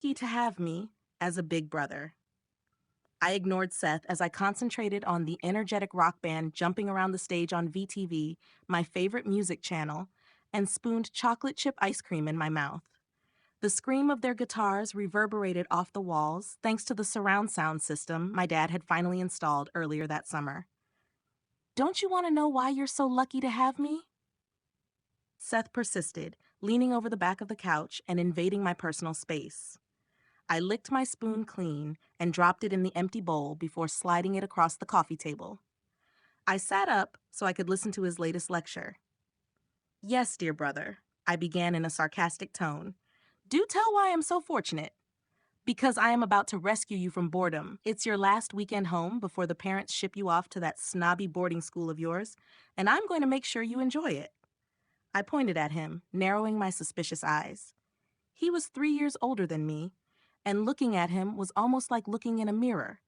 lucky to have me as a big brother. I ignored Seth as I concentrated on the energetic rock band jumping around the stage on VTV, my favorite music channel, and spooned chocolate chip ice cream in my mouth. The scream of their guitars reverberated off the walls thanks to the surround sound system my dad had finally installed earlier that summer. Don't you want to know why you're so lucky to have me? Seth persisted, leaning over the back of the couch and invading my personal space. I licked my spoon clean and dropped it in the empty bowl before sliding it across the coffee table. I sat up so I could listen to his latest lecture. Yes, dear brother, I began in a sarcastic tone. Do tell why I'm so fortunate. Because I am about to rescue you from boredom. It's your last weekend home before the parents ship you off to that snobby boarding school of yours, and I'm going to make sure you enjoy it. I pointed at him, narrowing my suspicious eyes. He was 3 years older than me, and looking at him was almost like looking in a mirror.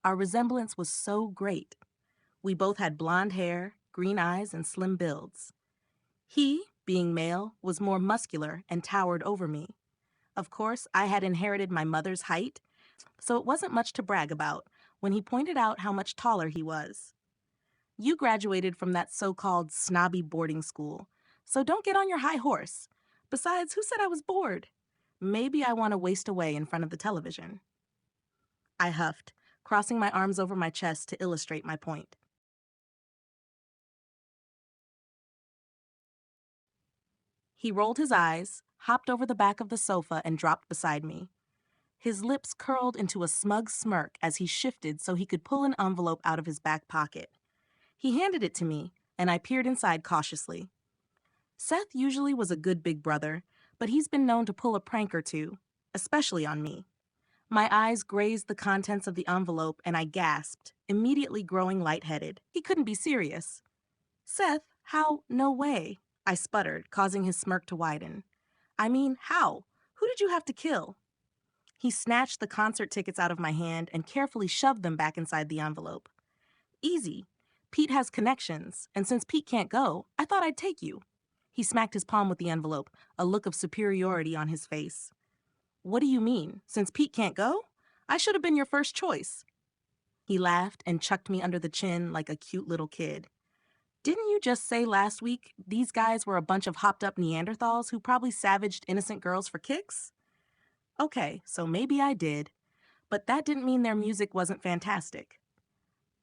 Our resemblance was so great. We both had blonde hair, green eyes, and slim builds. He, being male, was more muscular and towered over me. Of course, I had inherited my mother's height, so it wasn't much to brag about when he pointed out how much taller he was. You graduated from that so-called snobby boarding school, so don't get on your high horse. Besides, who said I was bored? Maybe I want to waste away in front of the television. I huffed, crossing my arms over my chest to illustrate my point. He rolled his eyes, hopped over the back of the sofa, and dropped beside me. His lips curled into a smug smirk as he shifted so he could pull an envelope out of his back pocket. He handed it to me, and I peered inside cautiously. Seth usually was a good big brother, but he's been known to pull a prank or two, especially on me. My eyes grazed the contents of the envelope and I gasped, immediately growing lightheaded. He couldn't be serious. Seth, how? No way, I sputtered, causing his smirk to widen. I mean, how? Who did you have to kill? He snatched the concert tickets out of my hand and carefully shoved them back inside the envelope. Easy. Pete has connections, and since Pete can't go, I thought I'd take you. He smacked his palm with the envelope, a look of superiority on his face. What do you mean? Since Pete can't go? I should have been your first choice. He laughed and chucked me under the chin like a cute little kid. Didn't you just say last week these guys were a bunch of hopped-up Neanderthals who probably savaged innocent girls for kicks? Okay, so maybe I did, but that didn't mean their music wasn't fantastic.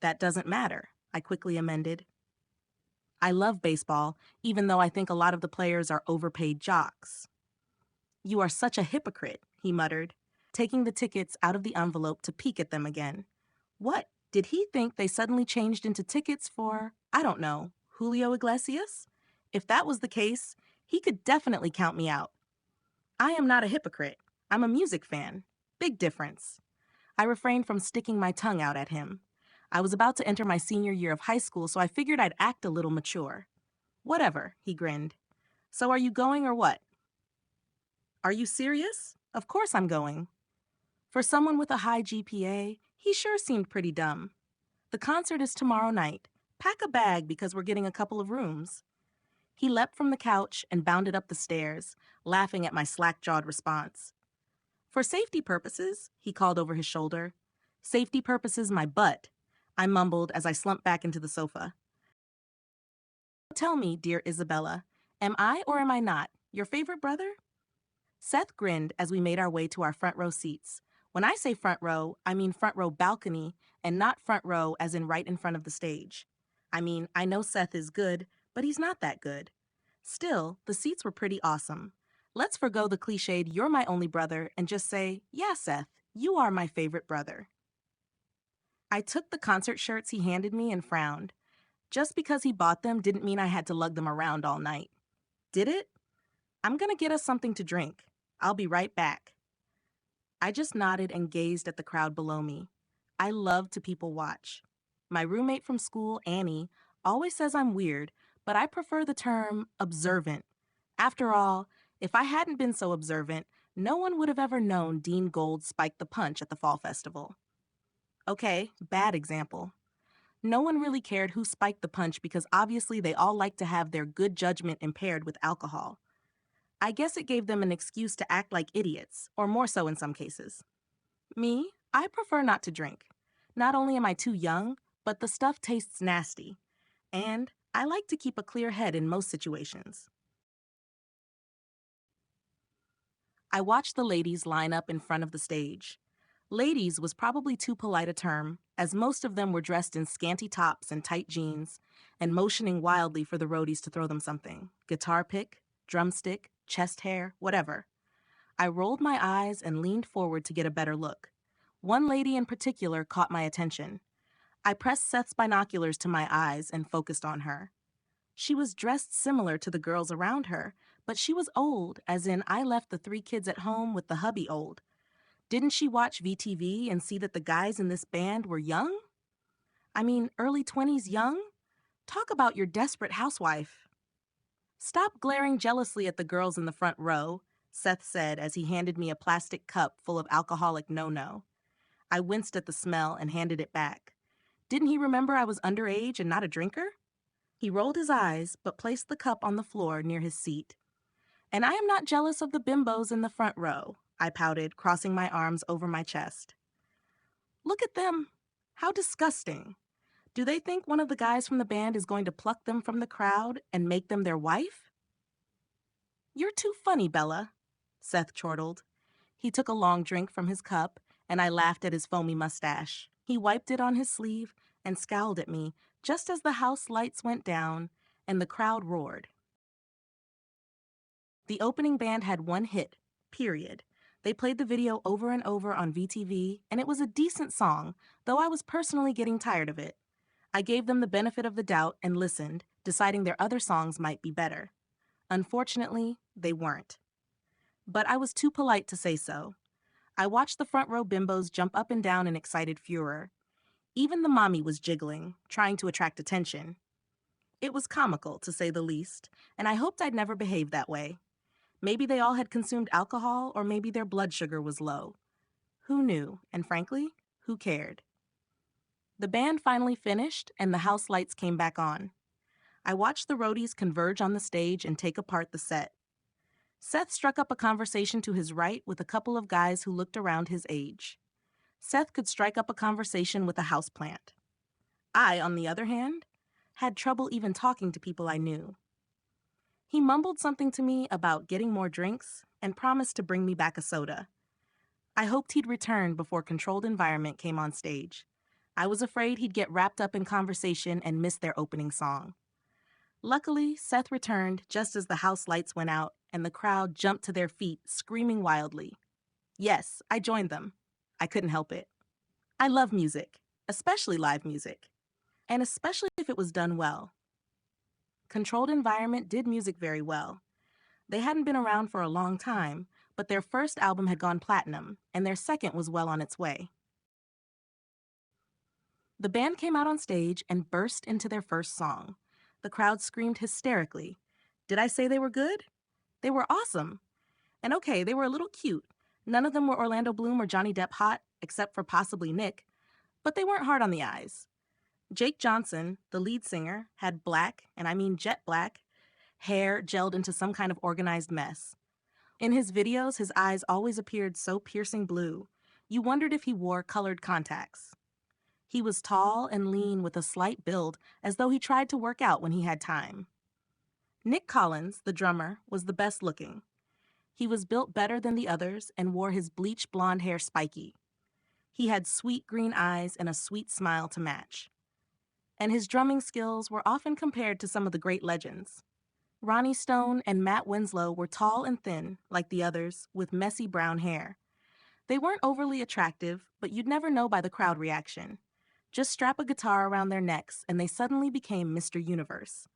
That doesn't matter, I quickly amended. I love baseball, even though I think a lot of the players are overpaid jocks. You are such a hypocrite, he muttered, taking the tickets out of the envelope to peek at them again. What? Did he think they suddenly changed into tickets for, I don't know, Julio Iglesias? If that was the case, he could definitely count me out. I am not a hypocrite. I'm a music fan. Big difference. I refrained from sticking my tongue out at him. I was about to enter my senior year of high school, so I figured I'd act a little mature. Whatever, he grinned. So are you going or what? Are you serious? Of course I'm going. For someone with a high GPA, he sure seemed pretty dumb. The concert is tomorrow night. Pack a bag because we're getting a couple of rooms. He leapt from the couch and bounded up the stairs, laughing at my slack-jawed response. For safety purposes, he called over his shoulder. Safety purposes, my butt, I mumbled as I slumped back into the sofa. Tell me, dear Isabella, am I or am I not your favorite brother? Seth grinned as we made our way to our front row seats. When I say front row, I mean front row balcony and not front row as in right in front of the stage. I mean, I know Seth is good, but he's not that good. Still, the seats were pretty awesome. Let's forgo the cliched, you're my only brother, and just say, yeah, Seth, you are my favorite brother. I took the concert shirts he handed me and frowned. Just because he bought them didn't mean I had to lug them around all night. Did it? I'm gonna get us something to drink. I'll be right back. I just nodded and gazed at the crowd below me. I love to people watch. My roommate from school, Annie, always says I'm weird, but I prefer the term observant. After all, if I hadn't been so observant, no one would have ever known Dean Gold spiked the punch at the fall festival. Okay, bad example. No one really cared who spiked the punch because obviously they all like to have their good judgment impaired with alcohol. I guess it gave them an excuse to act like idiots, or more so in some cases. Me, I prefer not to drink. Not only am I too young, but the stuff tastes nasty. And I like to keep a clear head in most situations. I watched the ladies line up in front of the stage. Ladies was probably too polite a term, as most of them were dressed in scanty tops and tight jeans, and motioning wildly for the roadies to throw them something: guitar pick, drumstick, chest hair, whatever. I rolled my eyes and leaned forward to get a better look. One lady in particular caught my attention. I pressed Seth's binoculars to my eyes and focused on her. She was dressed similar to the girls around her, but she was old, as in I left the 3 kids at home with the hubby old. Didn't she watch VTV and see that the guys in this band were young? I mean, early 20s young? Talk about your desperate housewife. Stop glaring jealously at the girls in the front row, Seth said as he handed me a plastic cup full of alcoholic no-no. I winced at the smell and handed it back. Didn't he remember I was underage and not a drinker? He rolled his eyes, but placed the cup on the floor near his seat. And I am not jealous of the bimbos in the front row, I pouted, crossing my arms over my chest. Look at them. How disgusting. Do they think one of the guys from the band is going to pluck them from the crowd and make them their wife? You're too funny, Bella, Seth chortled. He took a long drink from his cup, and I laughed at his foamy mustache. He wiped it on his sleeve and scowled at me just as the house lights went down and the crowd roared. The opening band had one hit, period. They played the video over and over on VTV, and it was a decent song, though I was personally getting tired of it. I gave them the benefit of the doubt and listened, deciding their other songs might be better. Unfortunately, they weren't. But I was too polite to say so. I watched the front row bimbos jump up and down in excited furor. Even the mommy was jiggling, trying to attract attention. It was comical, to say the least, and I hoped I'd never behave that way. Maybe they all had consumed alcohol, or maybe their blood sugar was low. Who knew? And frankly, who cared? The band finally finished, and the house lights came back on. I watched the roadies converge on the stage and take apart the set. Seth struck up a conversation to his right with a couple of guys who looked around his age. Seth could strike up a conversation with a houseplant. I, on the other hand, had trouble even talking to people I knew. He mumbled something to me about getting more drinks and promised to bring me back a soda. I hoped he'd return before Controlled Environment came on stage. I was afraid he'd get wrapped up in conversation and miss their opening song. Luckily, Seth returned just as the house lights went out and the crowd jumped to their feet, screaming wildly. Yes, I joined them. I couldn't help it. I love music, especially live music, and especially if it was done well. Controlled Environment did music very well. They hadn't been around for a long time, but their first album had gone platinum, and their second was well on its way. The band came out on stage and burst into their first song. The crowd screamed hysterically. Did I say they were good? They were awesome. And okay, they were a little cute. None of them were Orlando Bloom or Johnny Depp hot, except for possibly Nick, but they weren't hard on the eyes. Jake Johnson, the lead singer, had black, and I mean jet black, hair gelled into some kind of organized mess. In his videos, his eyes always appeared so piercing blue, you wondered if he wore colored contacts. He was tall and lean with a slight build, as though he tried to work out when he had time. Nick Collins, the drummer, was the best looking. He was built better than the others and wore his bleached blonde hair spiky. He had sweet green eyes and a sweet smile to match. And his drumming skills were often compared to some of the great legends. Ronnie Stone and Matt Winslow were tall and thin, like the others, with messy brown hair. They weren't overly attractive, but you'd never know by the crowd reaction. Just strap a guitar around their necks, and they suddenly became Mr. Universe.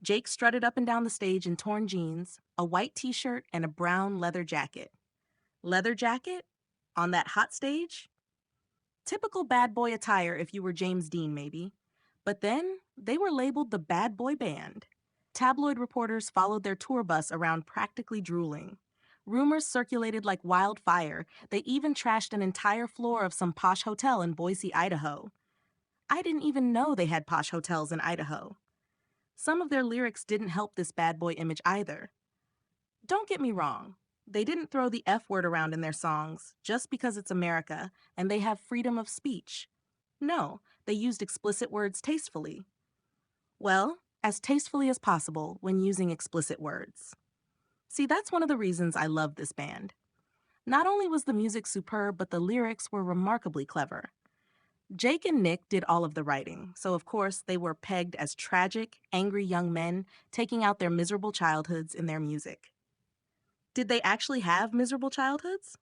Jake strutted up and down the stage in torn jeans, a white t-shirt, and a brown leather jacket. Leather jacket? On that hot stage? Typical bad boy attire if you were James Dean, maybe. But then, they were labeled the Bad Boy Band. Tabloid reporters followed their tour bus around practically drooling. Rumors circulated like wildfire. They even trashed an entire floor of some posh hotel in Boise, Idaho. I didn't even know they had posh hotels in Idaho. Some of their lyrics didn't help this bad boy image either. Don't get me wrong. They didn't throw the F word around in their songs just because it's America and they have freedom of speech. No, they used explicit words tastefully. Well, as tastefully as possible when using explicit words. See, that's one of the reasons I love this band. Not only was the music superb, but the lyrics were remarkably clever. Jake and Nick did all of the writing, so of course they were pegged as tragic, angry young men taking out their miserable childhoods in their music. Did they actually have miserable childhoods?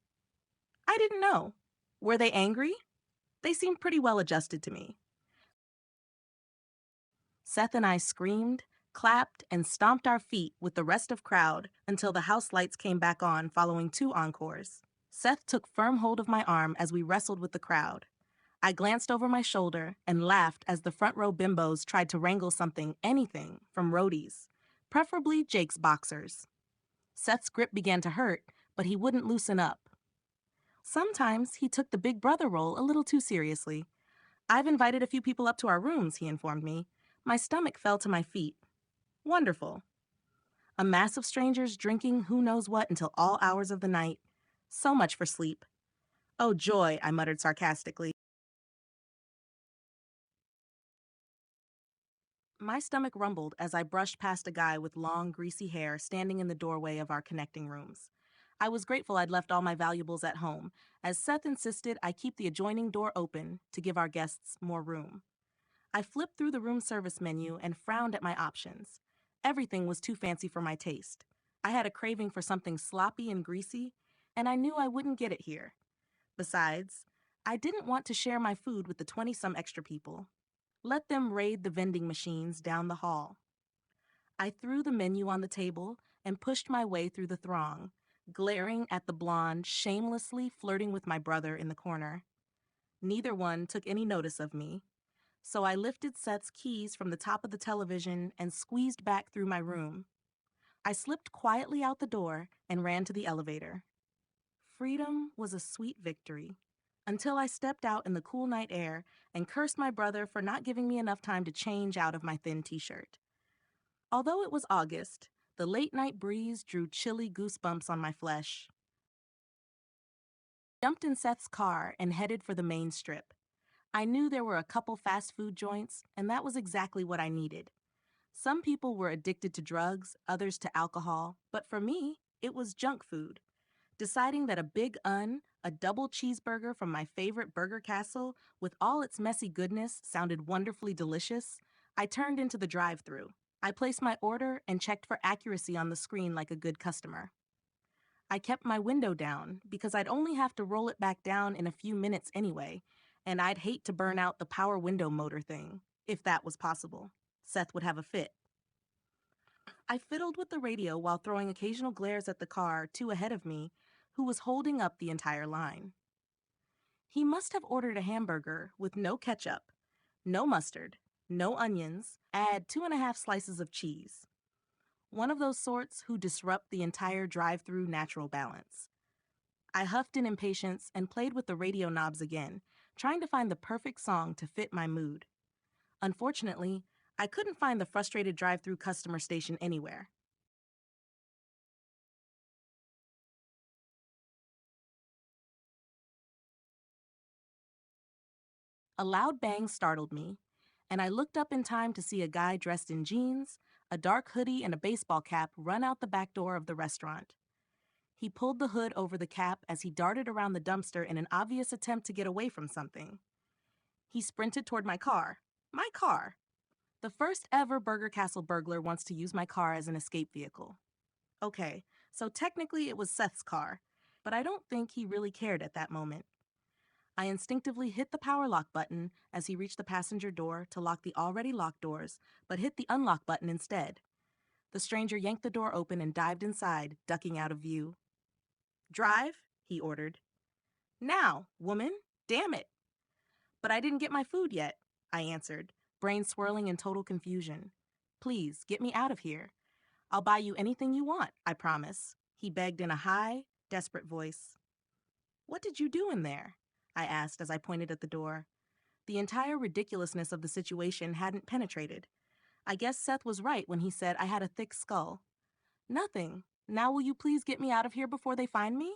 I didn't know. Were they angry? They seemed pretty well adjusted to me. Seth and I screamed, clapped, and stomped our feet with the rest of crowd until the house lights came back on following 2 encores. Seth took firm hold of my arm as we wrestled with the crowd. I glanced over my shoulder and laughed as the front row bimbos tried to wrangle something, anything, from roadies, preferably Jake's boxers. Seth's grip began to hurt, but he wouldn't loosen up. Sometimes he took the big brother role a little too seriously. I've invited a few people up to our rooms, he informed me. My stomach fell to my feet. Wonderful. A mass of strangers drinking who knows what until all hours of the night. So much for sleep. Oh, joy, I muttered sarcastically. My stomach rumbled as I brushed past a guy with long, greasy hair standing in the doorway of our connecting rooms. I was grateful I'd left all my valuables at home, as Seth insisted I keep the adjoining door open to give our guests more room. I flipped through the room service menu and frowned at my options. Everything was too fancy for my taste. I had a craving for something sloppy and greasy, and I knew I wouldn't get it here. Besides, I didn't want to share my food with the 20-some extra people. Let them raid the vending machines down the hall. I threw the menu on the table and pushed my way through the throng, glaring at the blonde shamelessly flirting with my brother in the corner. Neither one took any notice of me, so I lifted Seth's keys from the top of the television and squeezed back through my room. I slipped quietly out the door and ran to the elevator. Freedom was a sweet victory, until I stepped out in the cool night air and cursed my brother for not giving me enough time to change out of my thin t-shirt. Although it was August, the late-night breeze drew chilly goosebumps on my flesh. I jumped in Seth's car and headed for the main strip. I knew there were a couple fast food joints, and that was exactly what I needed. Some people were addicted to drugs, others to alcohol, but for me, it was junk food. Deciding that a Big Un, a double cheeseburger from my favorite Burger Castle, with all its messy goodness, sounded wonderfully delicious, I turned into the drive-thru. I placed my order and checked for accuracy on the screen like a good customer. I kept my window down because I'd only have to roll it back down in a few minutes anyway, and I'd hate to burn out the power window motor thing, if that was possible. Seth would have a fit. I fiddled with the radio while throwing occasional glares at the car 2 ahead of me, who was holding up the entire line. He must have ordered a hamburger with no ketchup, no mustard, no onions, add 2.5 slices of cheese. One of those sorts who disrupt the entire drive-through natural balance. I huffed in impatience and played with the radio knobs again, trying to find the perfect song to fit my mood. Unfortunately, I couldn't find the frustrated drive-through customer station anywhere. A loud bang startled me, and I looked up in time to see a guy dressed in jeans, a dark hoodie, and a baseball cap run out the back door of the restaurant. He pulled the hood over the cap as he darted around the dumpster in an obvious attempt to get away from something. He sprinted toward my car. My car! The first ever Burger Castle burglar wants to use my car as an escape vehicle. Okay, so technically it was Seth's car, but I don't think he really cared at that moment. I instinctively hit the power lock button as he reached the passenger door to lock the already locked doors, but hit the unlock button instead. The stranger yanked the door open and dived inside, ducking out of view. "Drive," he ordered. "Now, woman, damn it." "But I didn't get my food yet," I answered, brain swirling in total confusion. "Please, get me out of here. I'll buy you anything you want, I promise," he begged in a high, desperate voice. "What did you do in there?" I asked as I pointed at the door. The entire ridiculousness of the situation hadn't penetrated. I guess Seth was right when he said I had a thick skull. "Nothing. Now will you please get me out of here before they find me?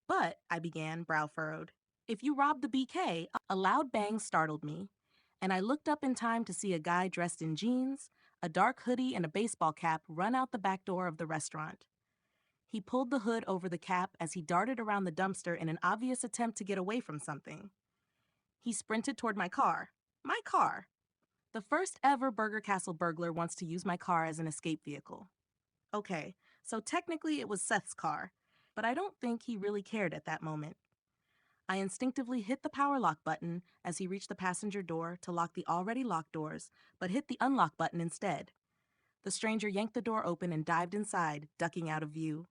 But, I began, brow furrowed, if you rob the BK, a loud bang startled me, and I looked up in time to see a guy dressed in jeans, a dark hoodie, and a baseball cap run out the back door of the restaurant. He pulled the hood over the cap as he darted around the dumpster in an obvious attempt to get away from something. He sprinted toward my car. My car! The first ever Burger Castle burglar wants to use my car as an escape vehicle. Okay, so technically it was Seth's car, but I don't think he really cared at that moment. I instinctively hit the power lock button as he reached the passenger door to lock the already locked doors, but hit the unlock button instead. The stranger yanked the door open and dived inside, ducking out of view.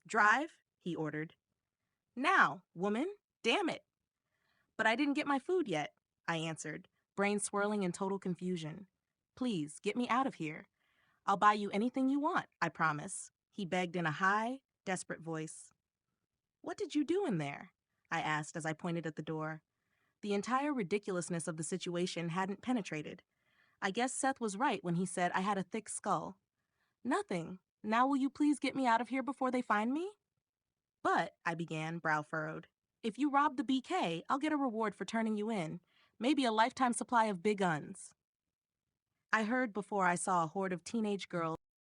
Drive, he ordered. Now, woman, damn it. But I didn't get my food yet, I answered, brain swirling in total confusion. Please, get me out of here. I'll buy you anything you want, I promise, he begged in a high, desperate voice. What did you do in there? I asked as I pointed at the door. The entire ridiculousness of the situation hadn't penetrated. I guess Seth was right when he said I had a thick skull. Nothing. Now will you please get me out of here before they find me? But, I began, brow furrowed, if you rob the BK, I'll get a reward for turning you in. Maybe a lifetime supply of big uns. I heard before I saw a horde of teenage girls